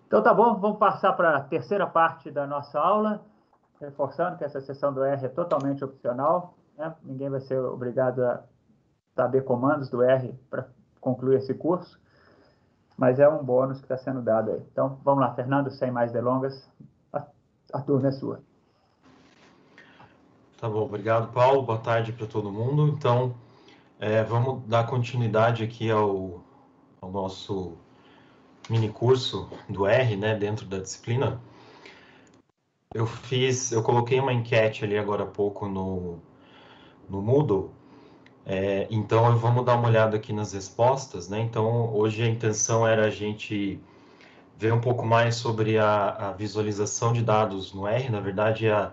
Então tá bom, vamos passar para a terceira parte da nossa aula, reforçando que essa sessão do R é totalmente opcional, né? Ninguém vai ser obrigado a saber comandos do R para concluir esse curso, mas é um bônus que está sendo dado aí. Então vamos lá, Fernando, sem mais delongas, a turma é sua. Tá bom, obrigado, Paulo. Boa tarde para todo mundo. Então, vamos dar continuidade aqui ao nosso mini curso do R, né, dentro da disciplina. Eu coloquei uma enquete ali agora há pouco no Moodle, então vamos dar uma olhada aqui nas respostas, né? Então, hoje a intenção era a gente ver um pouco mais sobre a visualização de dados no R, na verdade, a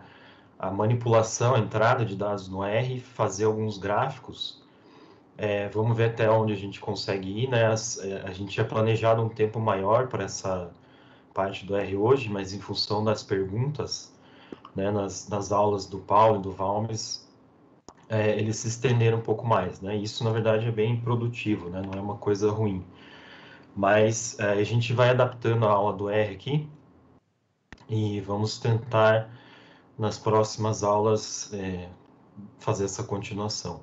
manipulação, a entrada de dados no R, fazer alguns gráficos. Vamos ver até onde a gente consegue ir, né? A gente tinha planejado um tempo maior para essa parte do R hoje, mas em função das perguntas, né, nas aulas do Paulo e do Valmes, eles se estenderam um pouco mais, né? Isso, na verdade, é bem produtivo, né? Não é uma coisa ruim. Mas a gente vai adaptando a aula do R aqui e vamos tentar, nas próximas aulas, fazer essa continuação.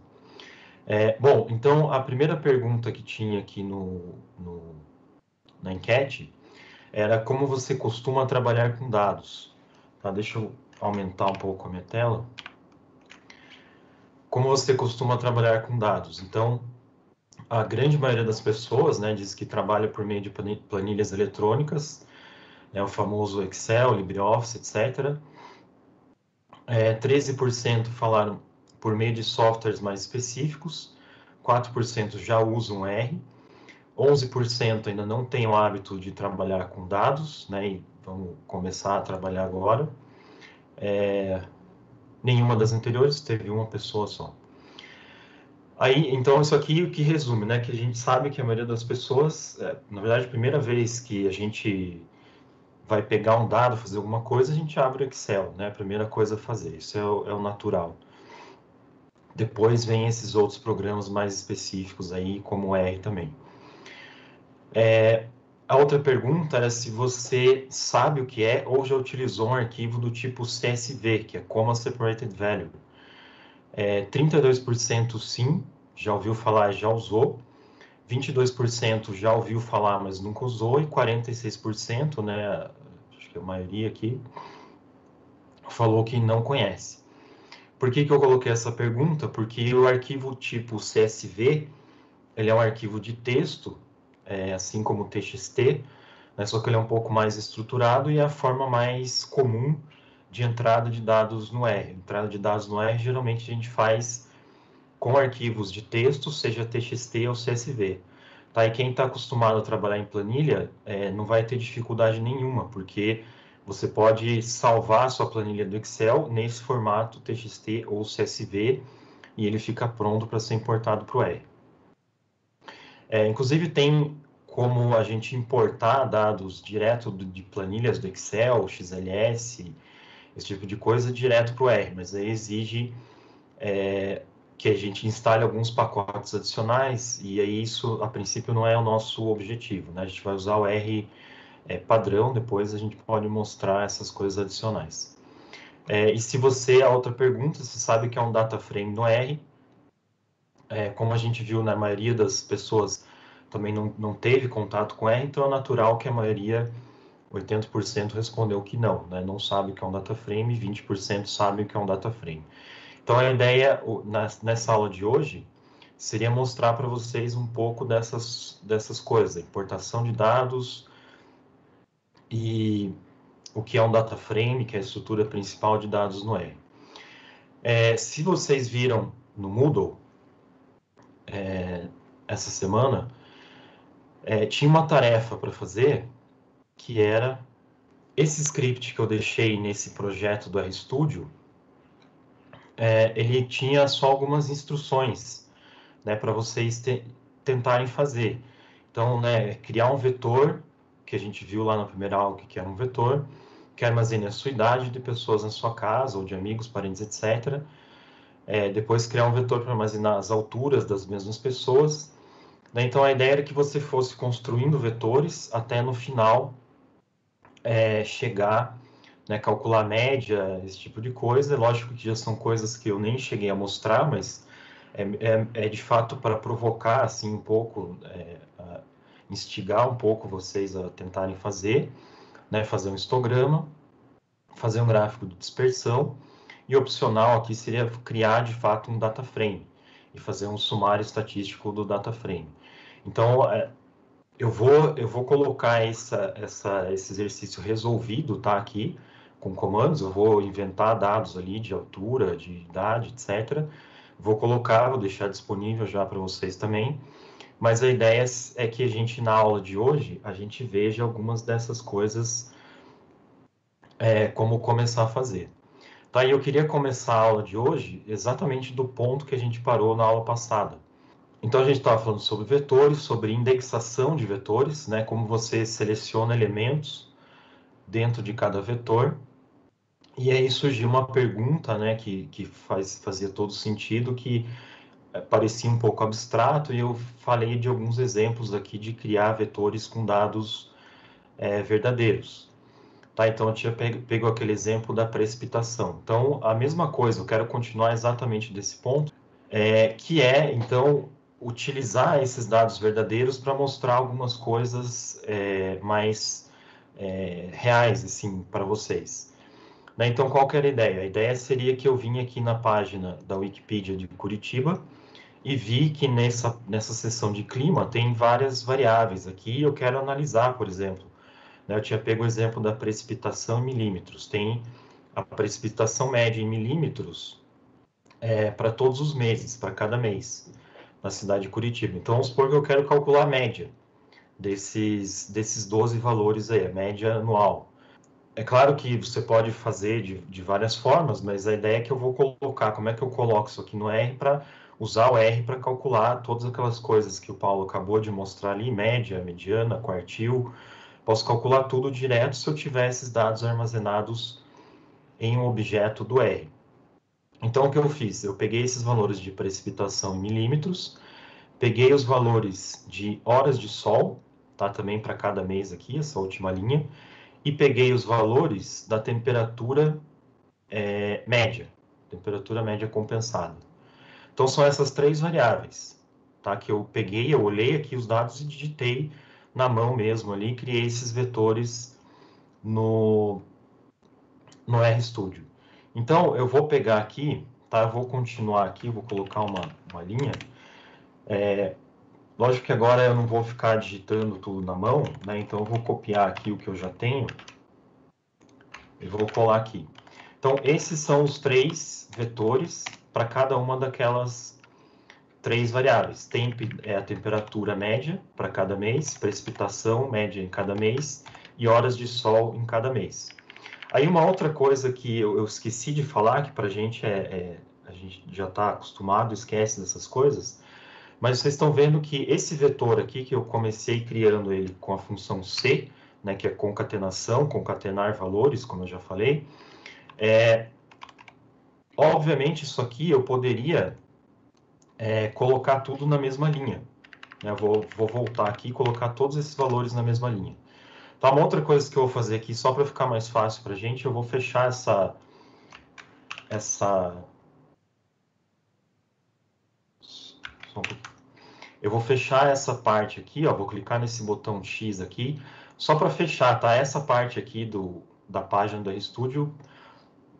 Bom, então, a primeira pergunta que tinha aqui na enquete era como você costuma trabalhar com dados. Tá? Deixa eu aumentar um pouco a minha tela. Como você costuma trabalhar com dados? Então, a grande maioria das pessoas, né, diz que trabalha por meio de planilhas eletrônicas, o famoso Excel, LibreOffice, etc. 13% falaram por meio de softwares mais específicos, 4% já usam R, 11% ainda não tem o hábito de trabalhar com dados, né, e vamos começar a trabalhar agora. Nenhuma das anteriores, teve uma pessoa só. Aí, então, isso aqui o que resume, né, que a gente sabe que a maioria das pessoas, na verdade, a primeira vez que a gente vai pegar um dado, fazer alguma coisa, a gente abre o Excel, né, a primeira coisa a fazer, isso é o natural. Depois vem esses outros programas mais específicos aí, como o R também. A outra pergunta era se você sabe o que é ou já utilizou um arquivo do tipo CSV, que é Comma Separated Value. 32% sim, já ouviu falar, já usou. 22% já ouviu falar, mas nunca usou. E 46%, né, acho que a maioria aqui, falou que não conhece. Por que eu coloquei essa pergunta? Porque o arquivo tipo CSV, ele é um arquivo de texto, assim como o TXT, né, só que ele é um pouco mais estruturado e é a forma mais comum de entrada de dados no R. Entrada de dados no R, geralmente a gente faz com arquivos de texto, seja TXT ou CSV. Tá? E quem está acostumado a trabalhar em planilha não vai ter dificuldade nenhuma, porque você pode salvar a sua planilha do Excel nesse formato TXT ou CSV e ele fica pronto para ser importado para o R. Inclusive, tem como a gente importar dados direto de planilhas do Excel, XLS, esse tipo de coisa, direto para o R, mas aí exige que a gente instale alguns pacotes adicionais, e aí isso, a princípio, não é o nosso objetivo, né? A gente vai usar o R padrão, depois a gente pode mostrar essas coisas adicionais. E se você, a outra pergunta, você sabe que é um data frame no R, como a gente viu na maioria das pessoas também não teve contato com R, então é natural que a maioria, 80% respondeu que não, né? Não sabe o que é um data frame, 20% sabe o que é um data frame. Então a ideia nessa aula de hoje seria mostrar para vocês um pouco dessas coisas, a importação de dados e o que é um data frame, que é a estrutura principal de dados no R. Se vocês viram no Moodle, essa semana, tinha uma tarefa para fazer que era esse script que eu deixei nesse projeto do RStudio, ele tinha só algumas instruções, né, para vocês tentarem fazer. Então, né, criar um vetor, que a gente viu lá na primeira aula que era um vetor, que armazene a sua idade de pessoas na sua casa, ou de amigos, parentes, etc. Depois criar um vetor para armazenar as alturas das mesmas pessoas. Né? Então, a ideia era que você fosse construindo vetores até no final chegar, né, calcular média, esse tipo de coisa. Lógico que já são coisas que eu nem cheguei a mostrar, mas é de fato para provocar assim um pouco, instigar um pouco vocês a tentarem fazer, né, fazer um histograma, fazer um gráfico de dispersão, e opcional aqui seria criar de fato um data frame e fazer um sumário estatístico do data frame. Então, eu vou colocar esse exercício resolvido, tá, aqui, com comandos. Eu vou inventar dados ali de altura, de idade, etc. Vou colocar, vou deixar disponível já para vocês também. Mas a ideia é que a gente, na aula de hoje, a gente veja algumas dessas coisas, como começar a fazer. Tá, e eu queria começar a aula de hoje exatamente do ponto que a gente parou na aula passada. Então, a gente estava falando sobre vetores, sobre indexação de vetores, né, como você seleciona elementos dentro de cada vetor. E aí surgiu uma pergunta, né, que fazia todo sentido, que parecia um pouco abstrato, e eu falei de alguns exemplos aqui de criar vetores com dados verdadeiros. Tá, então, eu tinha pego aquele exemplo da precipitação. Então, a mesma coisa, eu quero continuar exatamente desse ponto, que é, então, utilizar esses dados verdadeiros para mostrar algumas coisas mais reais, assim, para vocês. Né? Então, qual que era a ideia? A ideia seria que eu vinha aqui na página da Wikipedia de Curitiba e vi que nessa seção de clima tem várias variáveis aqui, eu quero analisar, por exemplo. Né? Eu tinha pego o exemplo da precipitação em milímetros. Tem a precipitação média em milímetros para todos os meses, para cada mês, na cidade de Curitiba. Então, vamos supor que eu quero calcular a média desses 12 valores aí, a média anual. É claro que você pode fazer de várias formas, mas a ideia é que eu vou colocar, como é que eu coloco isso aqui no R para usar o R para calcular todas aquelas coisas que o Paulo acabou de mostrar ali, média, mediana, quartil. Posso calcular tudo direto se eu tiver esses dados armazenados em um objeto do R. Então, o que eu fiz? Eu peguei esses valores de precipitação em milímetros, peguei os valores de horas de sol, tá? Também para cada mês aqui, essa última linha, e peguei os valores da temperatura média, temperatura média compensada. Então, são essas três variáveis, tá? Que eu peguei, eu olhei aqui os dados e digitei na mão mesmo ali, criei esses vetores no RStudio. Então, eu vou pegar aqui, tá? Eu vou continuar aqui, vou colocar uma linha. Lógico que agora eu não vou ficar digitando tudo na mão, né? Então, eu vou copiar aqui o que eu já tenho e vou colar aqui. Então, esses são os três vetores para cada uma daquelas três variáveis. Temp é a temperatura média para cada mês, precipitação média em cada mês e horas de sol em cada mês. Aí uma outra coisa que eu esqueci de falar, que para a gente a gente já está acostumado, esquece dessas coisas, mas vocês estão vendo que esse vetor aqui, que eu comecei criando ele com a função C, né, que é concatenação, concatenar valores, como eu já falei, obviamente isso aqui eu poderia colocar tudo na mesma linha. Né? Vou voltar aqui e colocar todos esses valores na mesma linha. Tá, uma outra coisa que eu vou fazer aqui, só para ficar mais fácil para a gente, eu vou fechar eu vou fechar essa parte aqui, ó, vou clicar nesse botão X aqui, só para fechar, tá? Essa parte aqui da página do RStudio,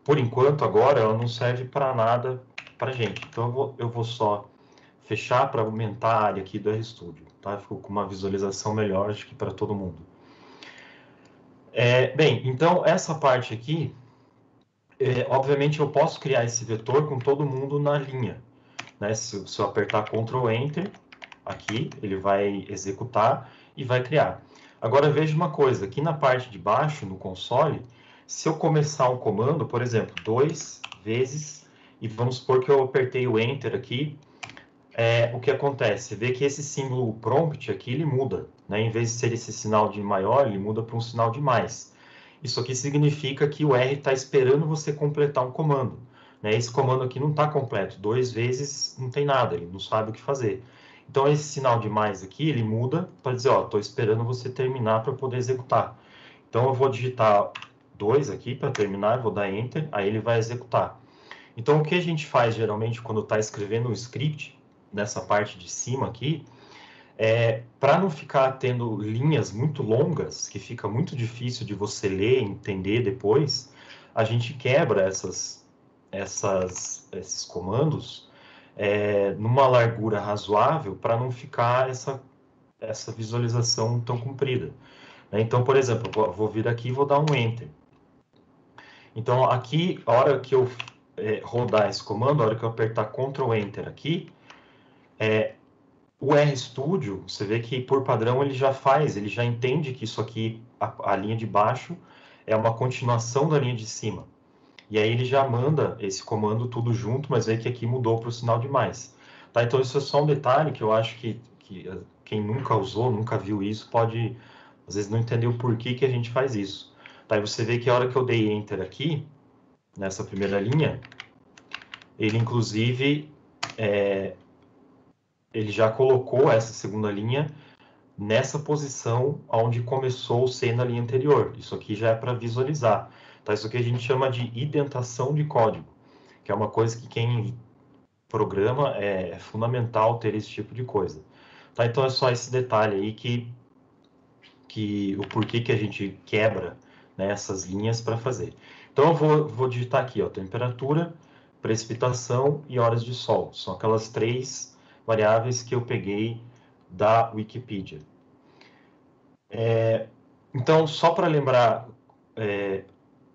por enquanto, agora, ela não serve para nada para a gente. Então, eu vou só fechar para aumentar a área aqui do RStudio, tá? Ficou com uma visualização melhor, acho que para todo mundo. Bem, então, essa parte aqui, obviamente, eu posso criar esse vetor com todo mundo na linha. Né? Se eu apertar Ctrl Enter, aqui, ele vai executar e vai criar. Agora, veja uma coisa, aqui na parte de baixo, no console, se eu começar um comando, por exemplo, 2 vezes, e vamos supor que eu apertei o Enter aqui, o que acontece? Você vê que esse símbolo prompt aqui, ele muda. Né? Em vez de ser esse sinal de maior, ele muda para um sinal de mais. Isso aqui significa que o R está esperando você completar um comando. Né? Esse comando aqui não está completo. 2 vezes não tem nada, ele não sabe o que fazer. Então, esse sinal de mais aqui, ele muda para dizer, ó, estou esperando você terminar para poder executar. Então, eu vou digitar 2 aqui para terminar, vou dar Enter, aí ele vai executar. Então, o que a gente faz geralmente quando está escrevendo um script, nessa parte de cima aqui, para não ficar tendo linhas muito longas, que fica muito difícil de você ler e entender depois, a gente quebra esses comandos numa largura razoável para não ficar essa visualização tão comprida. Então, por exemplo, eu vou vir aqui e vou dar um Enter. Então, aqui, a hora que eu rodar esse comando, a hora que eu apertar Ctrl Enter aqui, o RStudio, você vê que por padrão ele já entende que isso aqui, a linha de baixo, é uma continuação da linha de cima. E aí ele já manda esse comando tudo junto, mas vê que aqui mudou para o sinal de mais. Tá? Então isso é só um detalhe que eu acho que quem nunca usou, nunca viu isso, pode às vezes não entender o porquê que a gente faz isso. Tá? E você vê que a hora que eu dei Enter aqui, nessa primeira linha, ele inclusive ele já colocou essa segunda linha nessa posição onde começou o C na linha anterior. Isso aqui já é para visualizar. Tá? Isso aqui a gente chama de indentação de código, que é uma coisa que quem programa é fundamental ter esse tipo de coisa. Tá? Então é só esse detalhe aí que o porquê que a gente quebra, né, essas linhas para fazer. Então eu vou digitar aqui, ó, temperatura, precipitação e horas de sol. São aquelas 3 variáveis que eu peguei da Wikipedia. Então, só para lembrar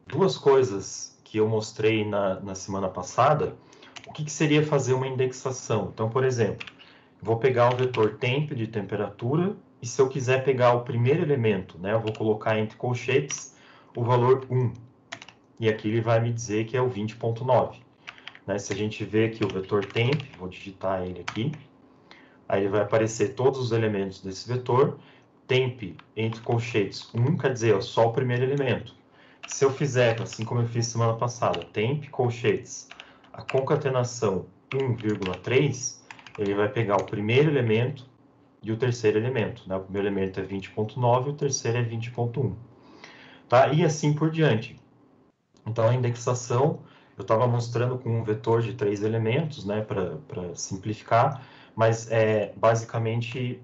2 coisas que eu mostrei na semana passada, o que seria fazer uma indexação? Então, por exemplo, vou pegar o vetor temp de temperatura e se eu quiser pegar o primeiro elemento, né, eu vou colocar entre colchetes o valor 1. E aqui ele vai me dizer que é o 20.9. Né? Se a gente vê aqui o vetor temp, vou digitar ele aqui, aí ele vai aparecer todos os elementos desse vetor. Temp entre colchetes 1 quer dizer só o primeiro elemento. Se eu fizer, assim como eu fiz semana passada, temp colchetes, a concatenação 1,3, ele vai pegar o primeiro elemento e o terceiro elemento. Né? O primeiro elemento é 20.9 e o terceiro é 20.1. Tá? E assim por diante. Então, a indexação, eu estava mostrando com um vetor de 3 elementos, né, para simplificar, mas basicamente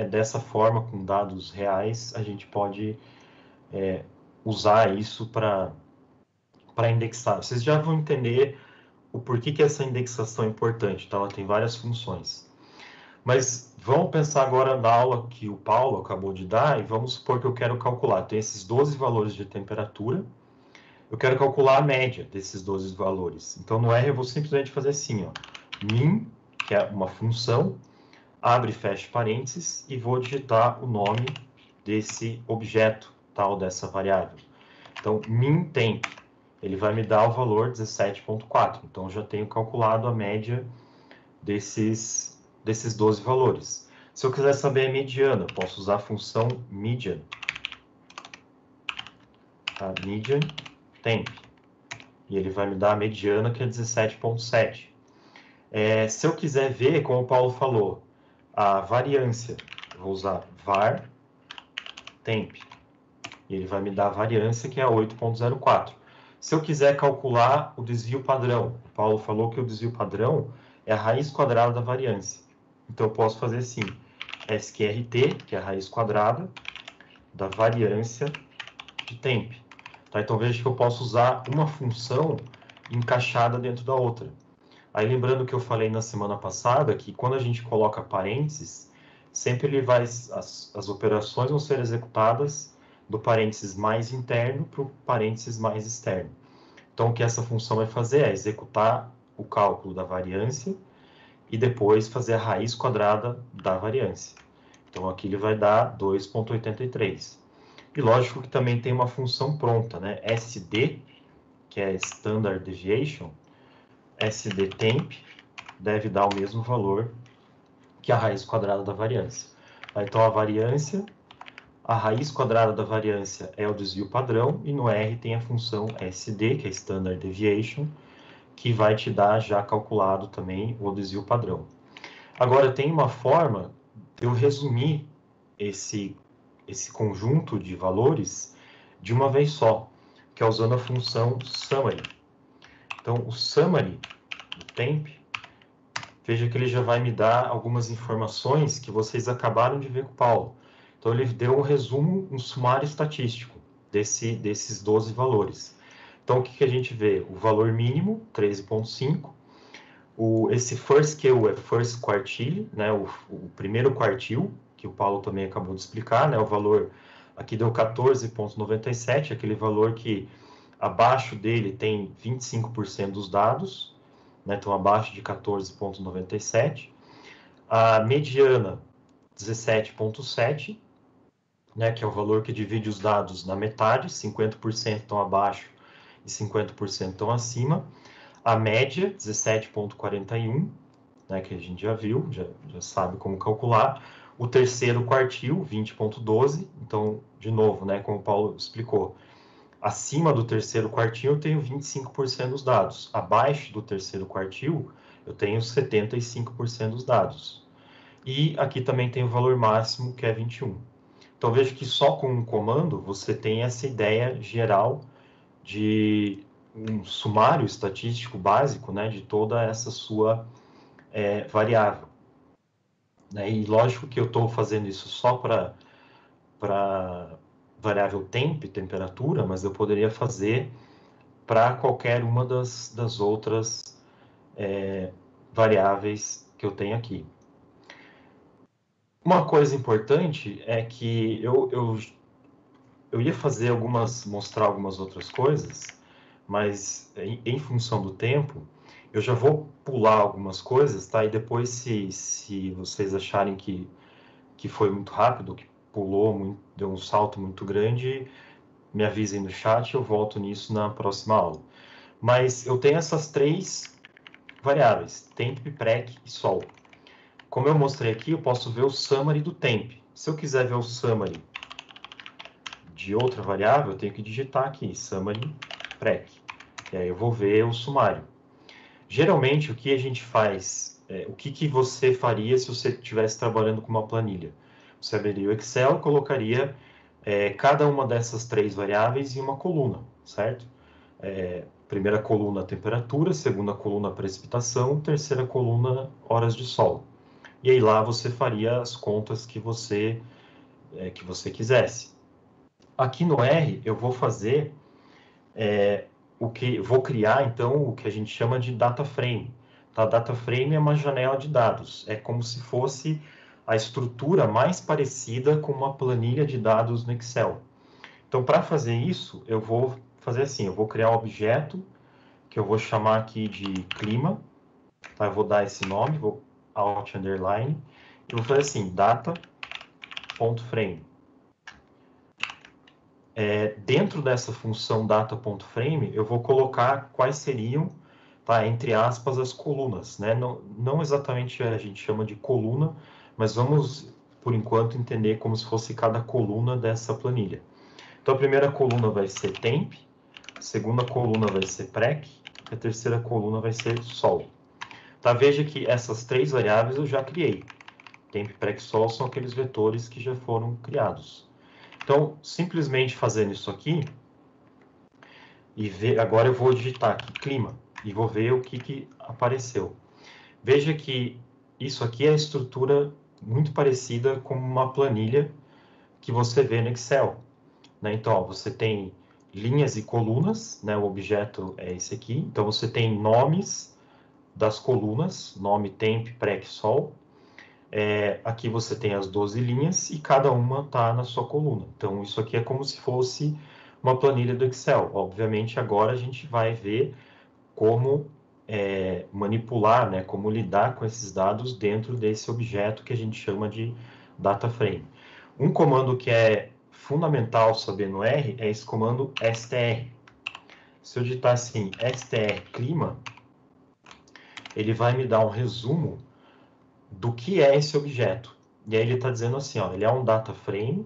dessa forma, com dados reais, a gente pode usar isso para indexar. Vocês já vão entender o porquê que essa indexação é importante, tá? Ela tem várias funções. Mas vamos pensar agora na aula que o Paulo acabou de dar e vamos supor que eu quero calcular. Tem esses 12 valores de temperatura, eu quero calcular a média desses 12 valores. Então, no R eu vou simplesmente fazer assim, ó, min, que é uma função, abre e fecha parênteses, e vou digitar o nome desse objeto, tal, dessa variável. Então, min temp, ele vai me dar o valor 17.4. Então, eu já tenho calculado a média desses 12 valores. Se eu quiser saber a mediana, eu posso usar a função median. Tá? Median temp. E ele vai me dar a mediana, que é 17.7. Se eu quiser ver, como o Paulo falou, a variância, eu vou usar var temp. E ele vai me dar a variância, que é 8.04. Se eu quiser calcular o desvio padrão, o Paulo falou que o desvio padrão é a raiz quadrada da variância. Então, eu posso fazer assim, sqrt, que é a raiz quadrada da variância de temp. Tá? Então, veja que eu posso usar uma função encaixada dentro da outra. Aí, lembrando que eu falei na semana passada, que quando a gente coloca parênteses, sempre ele vai, as operações vão ser executadas do parênteses mais interno para o parênteses mais externo. Então, o que essa função vai fazer é executar o cálculo da variância e depois fazer a raiz quadrada da variância. Então, aqui ele vai dar 2.83. E lógico que também tem uma função pronta, né? SD, que é Standard Deviation, SDTemp, deve dar o mesmo valor que a raiz quadrada da variância. Então, a variância, a raiz quadrada da variância é o desvio padrão, e no R tem a função SD, que é Standard Deviation, que vai te dar já calculado também o desvio padrão. Agora, tem uma forma de eu resumir esse conjunto de valores de uma vez só, que é usando a função summary. Então, o summary do temp, veja que ele já vai me dar algumas informações que vocês acabaram de ver com o Paulo. Então, ele deu um resumo, um sumário estatístico desses 12 valores. Então, o que a gente vê? O valor mínimo, 13,5. Esse first kill é first quartile, né? O primeiro quartil, que o Paulo também acabou de explicar, né? O valor aqui deu 14,97, aquele valor que abaixo dele tem 25% dos dados, né? Então abaixo de 14,97. A mediana, 17,7, né? Que é o valor que divide os dados na metade, 50% estão abaixo e 50% estão acima. A média, 17,41, né, que a gente já viu, já sabe como calcular. O terceiro quartil, 20,12. Então, de novo, né, como o Paulo explicou, acima do terceiro quartil eu tenho 25% dos dados. Abaixo do terceiro quartil eu tenho 75% dos dados. E aqui também tem o valor máximo, que é 21. Então, veja que só com um comando você tem essa ideia geral de um sumário estatístico básico, né, de toda essa sua variável. Né? E lógico que eu estou fazendo isso só para variável temp, temperatura, mas eu poderia fazer para qualquer uma das outras variáveis que eu tenho aqui. Uma coisa importante é que eu ia mostrar algumas outras coisas, mas em função do tempo, eu já vou pular algumas coisas, tá? E depois, se vocês acharem que foi muito rápido, que pulou, deu um salto muito grande, me avisem no chat, eu volto nisso na próxima aula. Mas eu tenho essas três variáveis, temp, prec e sol. Como eu mostrei aqui, eu posso ver o summary do temp. Se eu quiser ver o summary de outra variável, eu tenho que digitar aqui, summary prec. E aí eu vou ver o sumário. Geralmente, o que a gente faz, o que você faria se você estivesse trabalhando com uma planilha? Você abriria o Excel e colocaria cada uma dessas três variáveis em uma coluna, certo? Primeira coluna, temperatura, segunda coluna, precipitação, terceira coluna, horas de sol. E aí lá você faria as contas que você quisesse. Aqui no R, eu vou fazer vou criar, então, o que a gente chama de data frame. Tá? Data frame é uma janela de dados. É como se fosse a estrutura mais parecida com uma planilha de dados no Excel. Então, para fazer isso, eu vou fazer assim, eu vou criar um objeto que eu vou chamar aqui de clima. Tá? Eu vou dar esse nome, vou alt underline, e vou fazer assim, data.frame. Dentro dessa função data.frame, eu vou colocar quais seriam, tá, entre aspas, as colunas. Né? Não exatamente a gente chama de coluna, mas vamos, por enquanto, entender como se fosse cada coluna dessa planilha. Então, a primeira coluna vai ser temp, a segunda coluna vai ser prec, e a terceira coluna vai ser sol. Tá? Veja que essas três variáveis eu já criei. Temp, prec, sol são aqueles vetores que já foram criados. Então, simplesmente fazendo isso aqui, agora eu vou digitar aqui clima, e vou ver o que apareceu. Veja que isso aqui é a estrutura muito parecida com uma planilha que você vê no Excel. Né? Então, ó, você tem linhas e colunas, né? O objeto é esse aqui. Então, você tem nomes das colunas, nome, temp, prec, sol. Aqui você tem as 12 linhas e cada uma está na sua coluna. Então, isso aqui é como se fosse uma planilha do Excel. Obviamente, agora a gente vai ver como manipular, né, como lidar com esses dados dentro desse objeto que a gente chama de data frame. Um comando que é fundamental saber no R é esse comando str. Se eu digitar assim, str clima, ele vai me dar um resumo do que é esse objeto. E aí ele está dizendo assim, ó, ele é um data frame,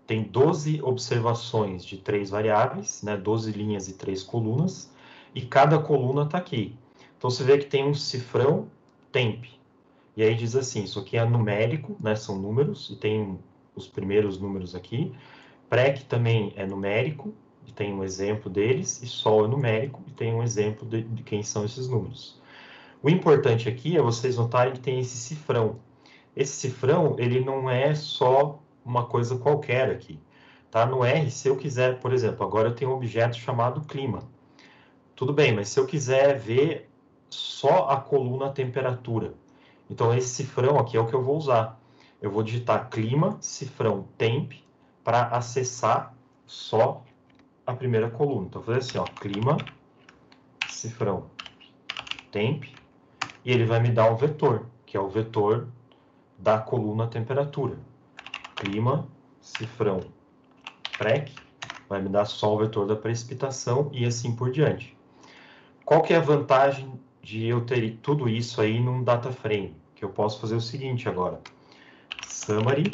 tem 12 observações de 3 variáveis, né, 12 linhas e 3 colunas, e cada coluna está aqui. Então você vê que tem um cifrão temp. E aí diz assim, isso aqui é numérico, né, são números, e tem os primeiros números aqui, Prec também é numérico, e tem um exemplo deles, e sol é numérico, e tem um exemplo de quem são esses números. O importante aqui é vocês notarem que tem esse cifrão. Esse cifrão, ele não é só uma coisa qualquer aqui. Tá? No R, se eu quiser, por exemplo, agora eu tenho um objeto chamado clima. Tudo bem, mas se eu quiser ver só a coluna temperatura, então esse cifrão aqui é o que eu vou usar. Eu vou digitar clima, cifrão temp, para acessar só a primeira coluna. Então, eu vou fazer assim, ó, clima, cifrão temp, e ele vai me dar um vetor, que é o vetor da coluna temperatura. Clima, cifrão prec, vai me dar só o vetor da precipitação e assim por diante. Qual que é a vantagem de eu ter tudo isso aí num data frame? Que eu posso fazer o seguinte agora. Summary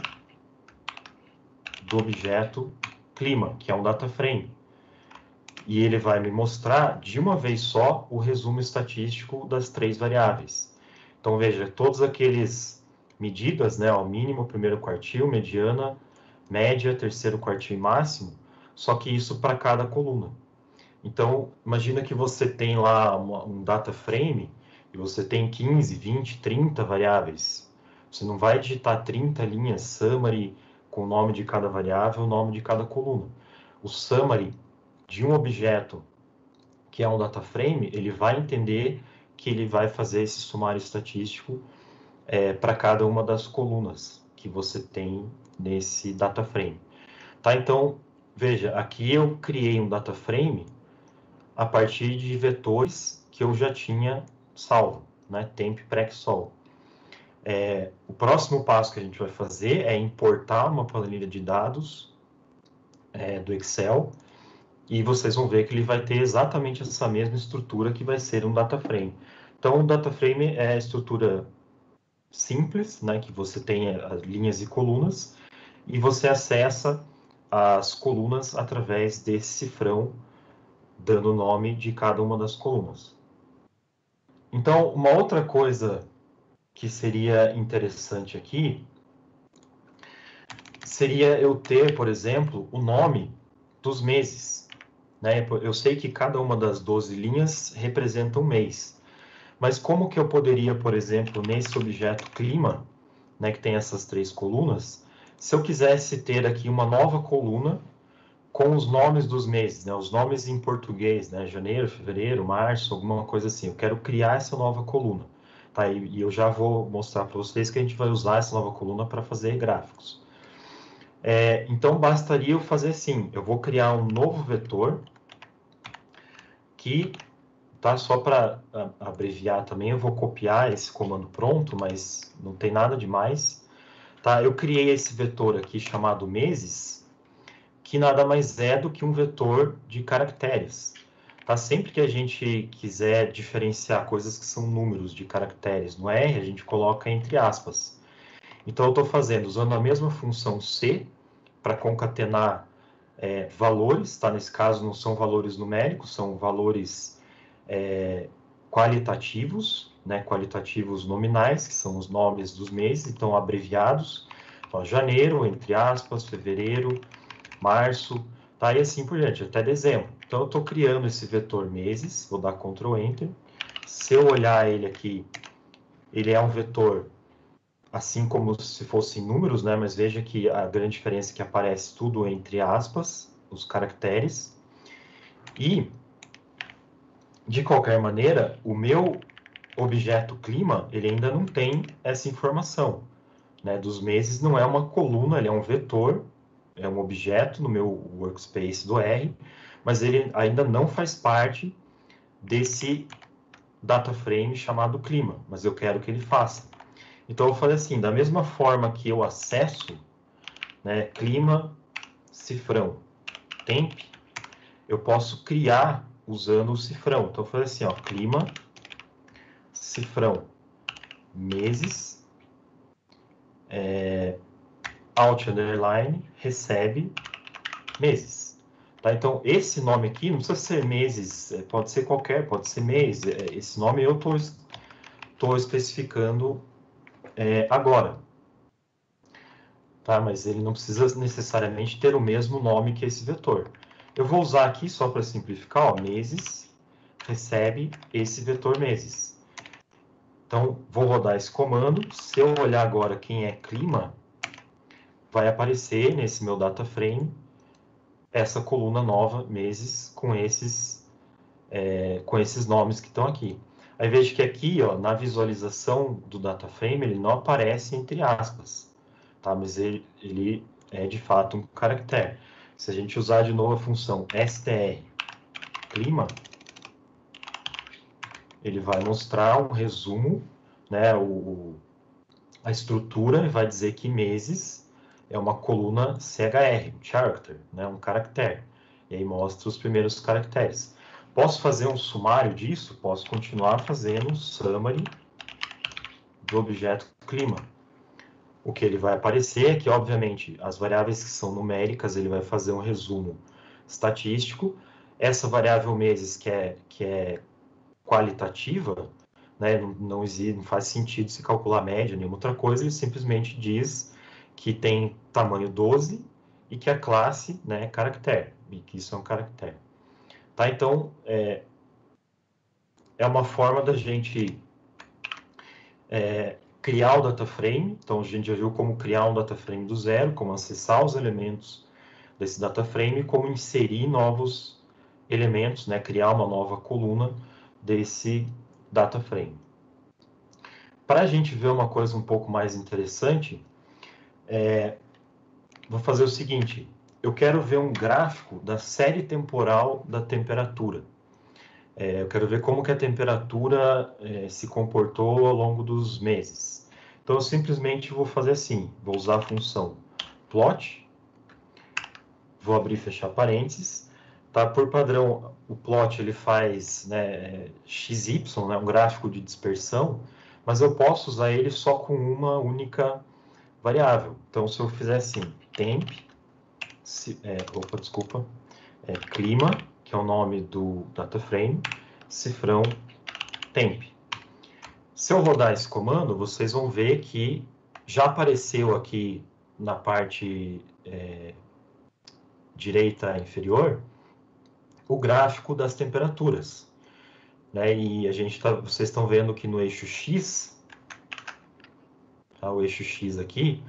do objeto clima, que é um data frame. E ele vai me mostrar de uma vez só o resumo estatístico das 3 variáveis. Então veja, todos aqueles medidas, né, o mínimo, primeiro quartil, mediana, média, terceiro quartil e máximo, só que isso para cada coluna. Então, imagina que você tem lá um data frame e você tem 15, 20, 30 variáveis. Você não vai digitar 30 linhas summary com o nome de cada variável, o nome de cada coluna. O summary de um objeto que é um data frame, ele vai entender que ele vai fazer esse sumário estatístico para cada uma das colunas que você tem nesse data frame. Tá? Então, veja, aqui eu criei um data frame a partir de vetores que eu já tinha salvo, né? Temp, prec, sol. O próximo passo que a gente vai fazer é importar uma planilha de dados do Excel e vocês vão ver que ele vai ter exatamente essa mesma estrutura que vai ser um data frame. Então, o data frame é a estrutura simples, né? Que você tem as linhas e colunas e você acessa as colunas através desse cifrão dando o nome de cada uma das colunas. Então, uma outra coisa que seria interessante aqui seria eu ter, por exemplo, o nome dos meses. Né? Eu sei que cada uma das 12 linhas representa um mês. Mas como que eu poderia, por exemplo, nesse objeto clima, né, que tem essas 3 colunas, se eu quisesse ter aqui uma nova coluna com os nomes dos meses, né, os nomes em português, né, janeiro, fevereiro, março, alguma coisa assim. Eu quero criar essa nova coluna. Tá? E eu já vou mostrar para vocês que a gente vai usar essa nova coluna para fazer gráficos. Então, bastaria eu fazer assim, eu vou criar um novo vetor que, tá, só para abreviar também, eu vou copiar esse comando pronto, mas não tem nada demais. Tá? Eu criei esse vetor aqui chamado meses, que nada mais é do que um vetor de caracteres. Tá? Sempre que a gente quiser diferenciar coisas que são números de caracteres no R, a gente coloca entre aspas. Então, eu estou fazendo, usando a mesma função C, para concatenar valores, tá? Nesse caso, não são valores numéricos, são valores qualitativos, né? Qualitativos nominais, que são os nomes dos meses, então abreviados. Então, janeiro, entre aspas, fevereiro, março, tá? E assim por diante, até dezembro. Então, eu estou criando esse vetor meses, vou dar Ctrl Enter. Se eu olhar ele aqui, ele é um vetor assim como se fossem números, né? Mas veja que a grande diferença é que aparece tudo entre aspas, os caracteres. E, de qualquer maneira, o meu objeto clima, ele ainda não tem essa informação, né? Dos meses não é uma coluna, ele é um vetor, é um objeto no meu workspace do R, mas ele ainda não faz parte desse data frame chamado clima, mas eu quero que ele faça. Então, eu vou fazer assim, da mesma forma que eu acesso, né, clima, cifrão, temp, eu posso criar usando o cifrão. Então, eu vou fazer assim, ó, clima, cifrão, meses, alt underline, recebe, meses. Tá? Então, esse nome aqui não precisa ser meses, pode ser qualquer, pode ser mês. Esse nome eu estou especificando agora. tá? Mas ele não precisa necessariamente ter o mesmo nome que esse vetor. Eu vou usar aqui, só para simplificar, ó, meses, recebe esse vetor meses. Então, vou rodar esse comando. Se eu olhar agora quem é clima, vai aparecer nesse meu data frame essa coluna nova, meses, com esses nomes que estão aqui. Aí veja que aqui, ó, na visualização do data frame, ele não aparece entre aspas, tá? Mas ele é de fato um caractere. Se a gente usar de novo a função str clima, ele vai mostrar um resumo, né, a estrutura, vai dizer que meses é uma coluna CHR, um character, né, um caractere. E aí mostra os primeiros caracteres. Posso fazer um sumário disso? Posso continuar fazendo um summary do objeto clima. O que ele vai aparecer é que, obviamente, as variáveis que são numéricas, ele vai fazer um resumo estatístico. Essa variável meses, que é qualitativa, né, não faz sentido se calcular média, nenhuma outra coisa, ele simplesmente diz que tem tamanho 12 e que a classe, né, é caractere, e que isso é um caractere. Tá? Então, é uma forma da gente criar o data frame. Então, a gente já viu como criar um data frame do zero, como acessar os elementos desse data frame, como inserir novos elementos, né, criar uma nova coluna desse data frame. Para a gente ver uma coisa um pouco mais interessante, vou fazer o seguinte: eu quero ver um gráfico da série temporal da temperatura. Eu quero ver como que a temperatura se comportou ao longo dos meses. Então, eu simplesmente vou fazer assim, vou usar a função plot, vou abrir e fechar parênteses. Tá? Por padrão, o plot ele faz, né, XY, né, um gráfico de dispersão, mas eu posso usar ele só com uma única variável. Então, se eu fizer assim, temp, clima, que é o nome do data frame, cifrão temp. Se eu rodar esse comando, vocês vão ver que já apareceu aqui na parte direita inferior o gráfico das temperaturas, né? E vocês estão vendo que no eixo X, tá? O eixo X aqui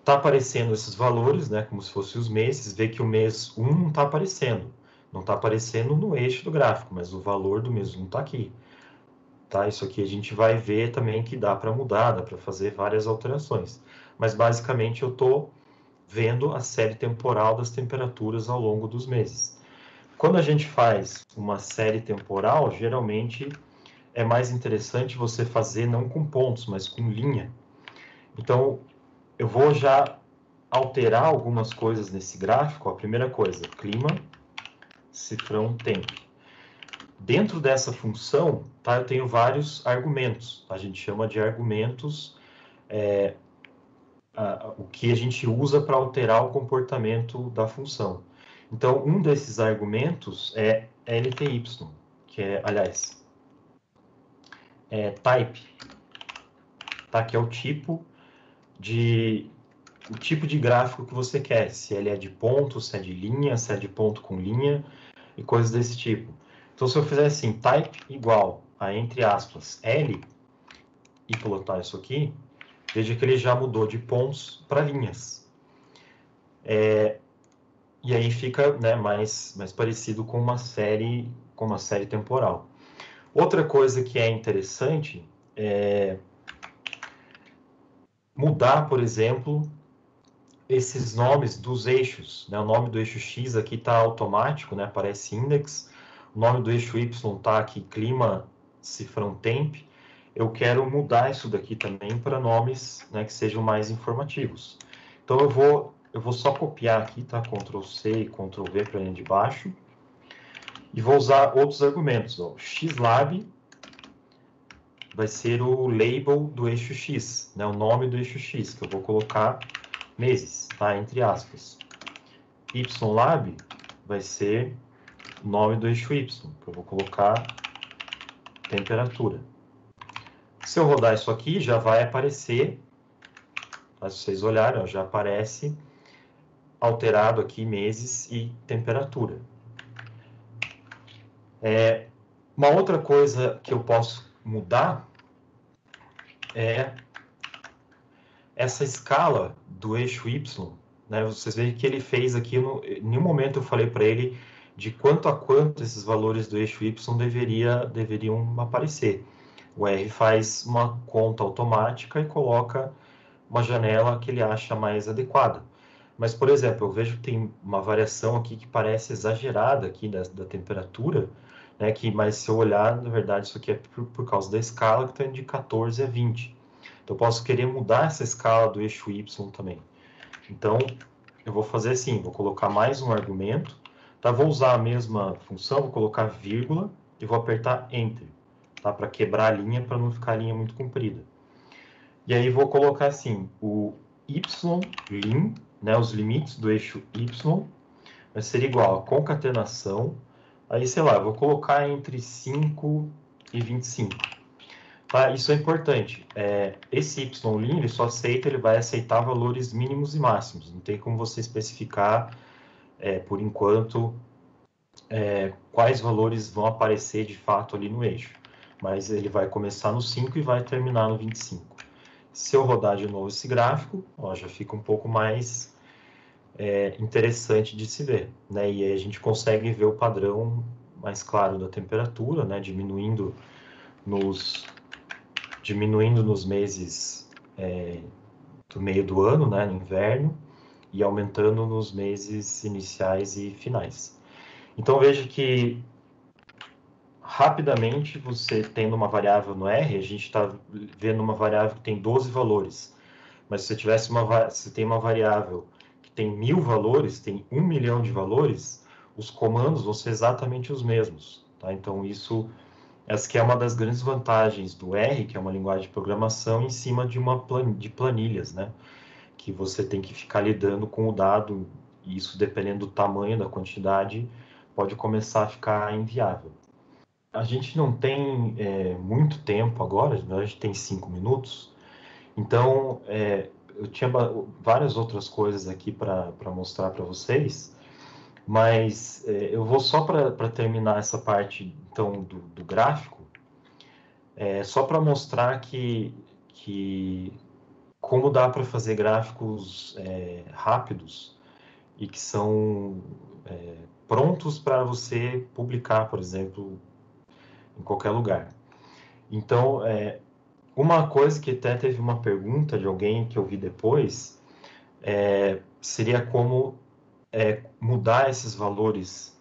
tá aparecendo esses valores, né? Como se fossem os meses. Vê que o mês 1 não está aparecendo. Não está aparecendo no eixo do gráfico, mas o valor do mês 1 está aqui. Tá? Isso aqui a gente vai ver também que dá para mudar, dá para fazer várias alterações. Mas basicamente eu estou vendo a série temporal das temperaturas ao longo dos meses. Quando a gente faz uma série temporal, geralmente é mais interessante você fazer não com pontos, mas com linha. Então, eu vou já alterar algumas coisas nesse gráfico. A primeira coisa, clima, cifrão temp. Dentro dessa função, tá, eu tenho vários argumentos. A gente chama de argumentos, o que a gente usa para alterar o comportamento da função. Então, um desses argumentos é LTY, que é, aliás, type, tá, que é o tipo de gráfico que você quer, se ele é de ponto, se é de linha, se é de ponto com linha e coisas desse tipo. Então, se eu fizer assim, type igual a, entre aspas, L, e plotar isso aqui, veja que ele já mudou de pontos para linhas. E aí fica, né, mais parecido com uma série temporal. Outra coisa que é interessante é mudar, por exemplo, esses nomes dos eixos, né? O nome do eixo X aqui está automático, né? Aparece index. O nome do eixo Y está aqui, clima, cifrão temp. Eu quero mudar isso daqui também para nomes, né, que sejam mais informativos. Então, eu vou só copiar aqui, tá? Ctrl C e Ctrl V para a linha de baixo. E vou usar outros argumentos. Ó. Xlab vai ser o label do eixo X, né? O nome do eixo X, que eu vou colocar meses, tá? Entre aspas. Ylab vai ser o nome do eixo Y, que eu vou colocar temperatura. Se eu rodar isso aqui, já vai aparecer Tá? Se vocês olharem, ó, já aparece alterado aqui meses e temperatura. Uma outra coisa que eu posso mudar é essa escala do eixo Y, né? Vocês veem que ele fez aqui, em nenhum momento eu falei para ele de quanto a quanto esses valores do eixo Y deveriam aparecer. O R faz uma conta automática e coloca uma janela que ele acha mais adequada. Mas, por exemplo, eu vejo que tem uma variação aqui que parece exagerada aqui da temperatura, né? Mas se eu olhar, na verdade, isso aqui é por causa da escala que está de 14 a 20. Então, eu posso querer mudar essa escala do eixo Y também. Então, eu vou fazer assim, vou colocar mais um argumento, tá? Vou usar a mesma função, vou colocar vírgula e vou apertar Enter, tá? Para quebrar a linha, para não ficar a linha muito comprida. E aí vou colocar assim, o YLim, né? Os limites do eixo Y vai ser igual a concatenação, aí, sei lá, vou colocar entre 5 e 25. Tá? Isso é importante. Esse YLim, ele vai aceitar valores mínimos e máximos. Não tem como você especificar, por enquanto, quais valores vão aparecer de fato ali no eixo. Mas ele vai começar no 5 e vai terminar no 25. Se eu rodar de novo esse gráfico, ó, já fica um pouco mais interessante de se ver, né? E aí a gente consegue ver o padrão mais claro da temperatura, né? Diminuindo nos meses do meio do ano, né? No inverno, e aumentando nos meses iniciais e finais. Então veja que rapidamente você tendo uma variável no R, a gente está vendo uma variável que tem 12 valores. Mas se você tem uma variável que tem 1000 valores, tem 1 milhão de valores, os comandos vão ser exatamente os mesmos. Tá? Então, essa que é uma das grandes vantagens do R, que é uma linguagem de programação, em cima de planilhas, né? Que você tem que ficar lidando com o dado, e isso, dependendo do tamanho, da quantidade, pode começar a ficar inviável. A gente não tem muito tempo agora, a gente tem 5 minutos, então, eu tinha várias outras coisas aqui para mostrar para vocês, mas eu vou só para terminar essa parte então do gráfico, só para mostrar que como dá para fazer gráficos rápidos e que são prontos para você publicar, por exemplo, em qualquer lugar. Então, uma coisa que até teve uma pergunta de alguém que eu vi depois, seria como mudar esses valores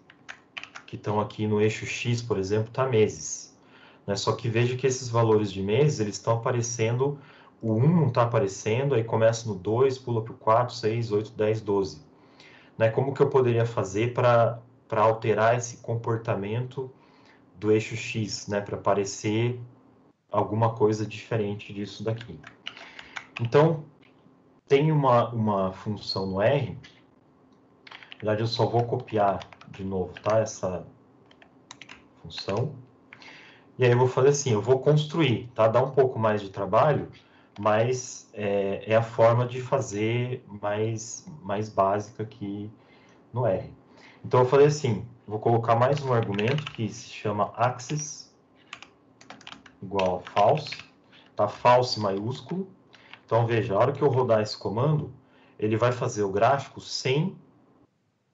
que estão aqui no eixo X, por exemplo, para meses. Né? Só que veja que esses valores de meses, eles estão aparecendo, o 1 não está aparecendo, aí começa no 2, pula para o 4, 6, 8, 10, 12. Né? Como que eu poderia fazer para alterar esse comportamento do eixo X, né? Para aparecer alguma coisa diferente disso daqui. Então, tem uma função no R, na verdade eu só vou copiar de novo, tá? Essa função. E aí eu vou fazer assim, eu vou construir, tá? Dá um pouco mais de trabalho, mas é a forma de fazer mais básica aqui no R. Então eu vou fazer assim, vou colocar mais um argumento que se chama axis igual a false, tá? False maiúsculo. Então veja, a hora que eu rodar esse comando, ele vai fazer o gráfico sem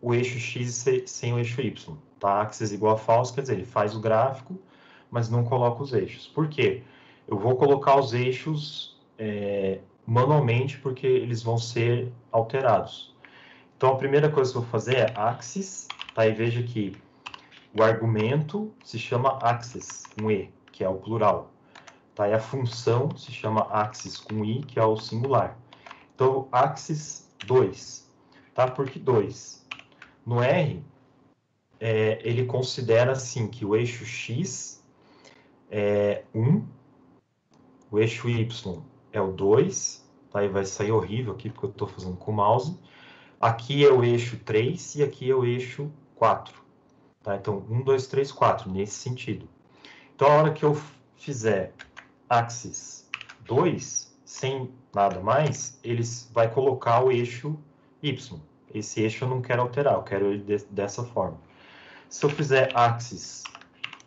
o eixo X e sem o eixo Y. Tá? Axis igual a false, quer dizer, ele faz o gráfico, mas não coloca os eixos. Por quê? Eu vou colocar os eixos manualmente, porque eles vão ser alterados. Então, a primeira coisa que eu vou fazer é axis, tá? E veja que o argumento se chama axis, com E, que é o plural. Tá? E a função se chama axis, com I, que é o singular. Então, axis 2. Tá? Por que 2? No R, ele considera assim que o eixo X é 1, o eixo Y é o 2, tá? E vai sair horrível aqui porque eu estou fazendo com o mouse. Aqui é o eixo 3 e aqui é o eixo 4. Tá? Então, 1, 2, 3, 4, nesse sentido. Então, a hora que eu fizer axis 2, sem nada mais, ele vai colocar o eixo Y. Esse eixo eu não quero alterar, eu quero ele dessa forma. Se eu fizer axis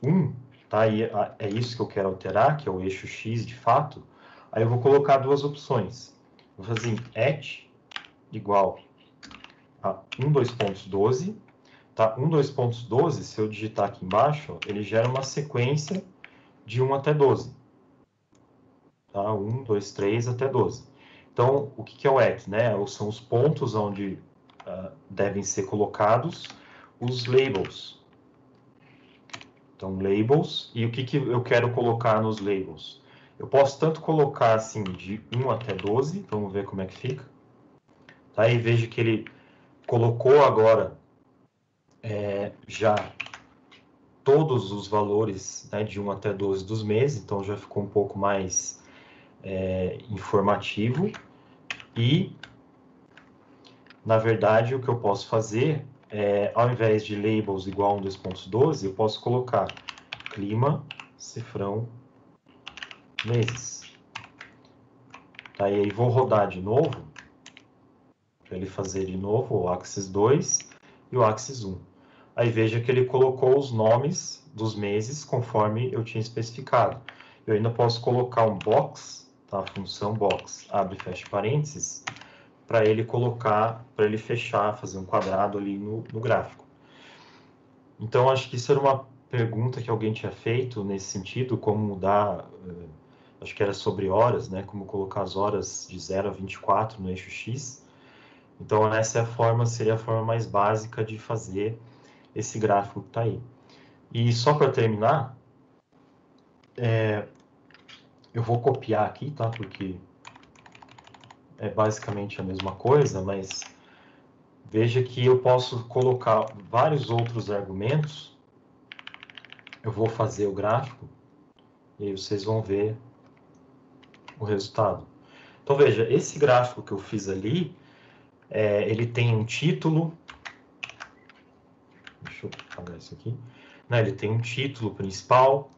1, tá? E é isso que eu quero alterar, que é o eixo X de fato. Aí eu vou colocar duas opções. Vou fazer at igual a 1,2.12. Tá? 1,2.12, se eu digitar aqui embaixo, ele gera uma sequência de 1 até 12. Tá? 1, 2, 3 até 12. Então, o que é o at? Né? São os pontos onde devem ser colocados os labels. Então, labels. E o que eu quero colocar nos labels? Eu posso tanto colocar assim de 1 até 12. Vamos ver como é que fica. Tá? E veja que ele colocou agora já todos os valores, né, de 1 até 12 dos meses. Então, já ficou um pouco mais informativo. E, na verdade, o que eu posso fazer ao invés de labels igual a 1,2.12, eu posso colocar clima, cifrão, meses. Tá, e aí vou rodar de novo, para ele fazer de novo o axis 2 e o axis 1. Aí veja que ele colocou os nomes dos meses conforme eu tinha especificado. Eu ainda posso colocar um box, tá? A função box, abre e fecha parênteses, para ele colocar, para ele fechar, fazer um quadrado ali no gráfico. Então, acho que isso era uma pergunta que alguém tinha feito nesse sentido, como mudar, acho que era sobre horas, né? Como colocar as horas de 0 a 24 no eixo X. Então, essa seria a forma mais básica de fazer esse gráfico que está aí. E só para terminar, eu vou copiar aqui, tá? Porque é basicamente a mesma coisa, mas veja que eu posso colocar vários outros argumentos. Eu vou fazer o gráfico e aí vocês vão ver o resultado. Então, veja, esse gráfico que eu fiz ali, ele tem um título. Deixa eu apagar isso aqui. Né, ele tem um título principal,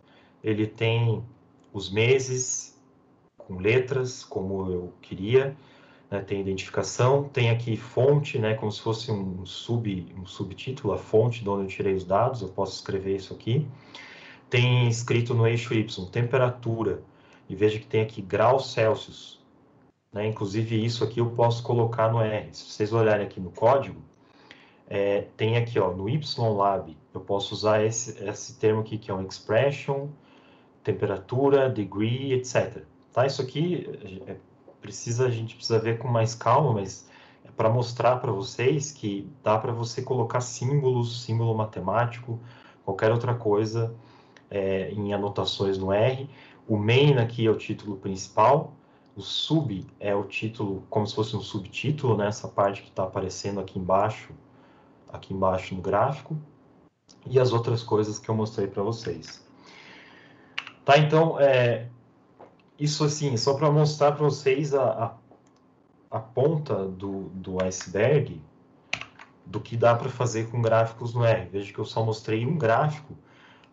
ele tem os meses com letras, como eu queria, né, tem identificação, tem aqui fonte, né, como se fosse um subtítulo, a fonte de onde eu tirei os dados, eu posso escrever isso aqui. Tem escrito no eixo Y, temperatura, e veja que tem aqui graus Celsius, né, inclusive isso aqui eu posso colocar no R. Se vocês olharem aqui no código, tem aqui, ó, no YLab, eu posso usar esse termo aqui, que é um expression, temperatura, degree, etc. Tá? Isso aqui a gente precisa ver com mais calma, mas é para mostrar para vocês que dá para você colocar símbolos, símbolo matemático, qualquer outra coisa em anotações no R. O main aqui é o título principal, o sub é o título, como se fosse um subtítulo, né? Essa parte que está aparecendo aqui embaixo no gráfico, e as outras coisas que eu mostrei para vocês. Tá, então, isso assim, só para mostrar para vocês a ponta do iceberg do que dá para fazer com gráficos no R. Veja que eu só mostrei um gráfico,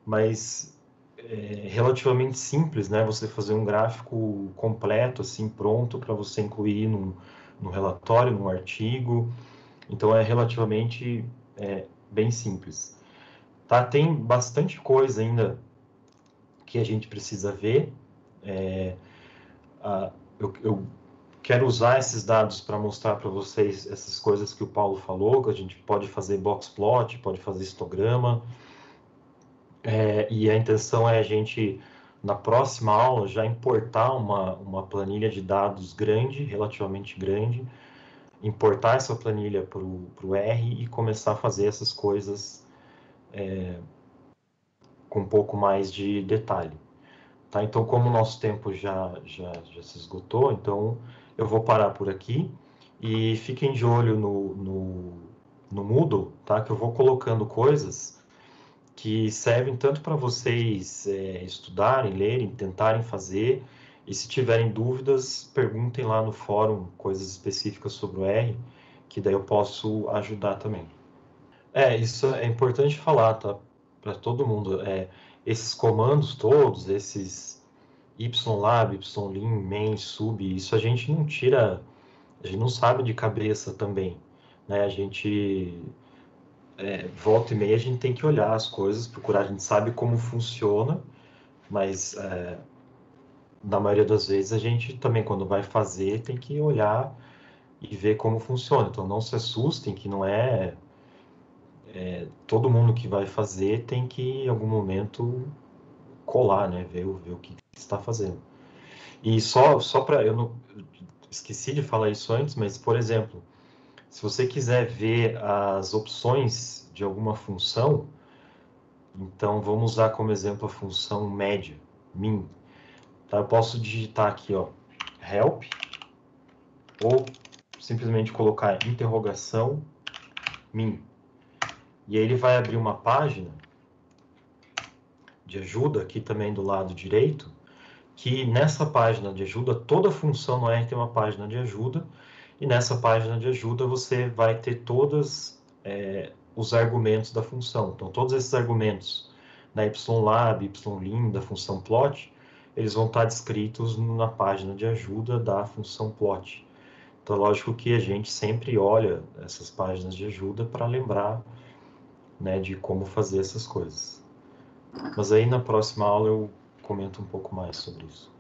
mas relativamente simples, né? Você fazer um gráfico completo, assim, pronto para você incluir no relatório, num artigo. Então, é relativamente bem simples. Tá? Tem bastante coisa ainda que a gente precisa ver. Eu quero usar esses dados para mostrar para vocês essas coisas que o Paulo falou, que a gente pode fazer box plot, pode fazer histograma, e a intenção é a gente, na próxima aula, já importar uma planilha de dados grande, relativamente grande, importar essa planilha para o R e começar a fazer essas coisas com um pouco mais de detalhe. Tá? Então, como o nosso tempo já se esgotou, então eu vou parar por aqui e fiquem de olho no Moodle, tá? Que eu vou colocando coisas que servem tanto para vocês estudarem, lerem, tentarem fazer, e se tiverem dúvidas, perguntem lá no fórum coisas específicas sobre o R, que daí eu posso ajudar também. Isso é importante falar, tá? Para todo mundo. Esses comandos todos, esses ylab, ylim, main, sub, isso a gente não tira, a gente não sabe de cabeça também, né? A gente volta e meia a gente tem que olhar as coisas, procurar, a gente sabe como funciona, mas na maioria das vezes a gente também, quando vai fazer, tem que olhar e ver como funciona. Então não se assustem que não todo mundo que vai fazer tem que em algum momento colar, né? Ver o que está fazendo. E só para eu não esqueci de falar isso antes, mas por exemplo, se você quiser ver as opções de alguma função, então vamos usar como exemplo a função média, min. Tá? Eu posso digitar aqui, ó, help, ou simplesmente colocar interrogação min. E aí ele vai abrir uma página de ajuda aqui também do lado direito, que nessa página de ajuda, toda função no R tem uma página de ajuda, e nessa página de ajuda você vai ter todos os argumentos da função. Então, todos esses argumentos da ylab, ylim, da função plot, eles vão estar descritos na página de ajuda da função plot. Então, lógico que a gente sempre olha essas páginas de ajuda para lembrar, né, de como fazer essas coisas. Mas aí na próxima aula eu comento um pouco mais sobre isso.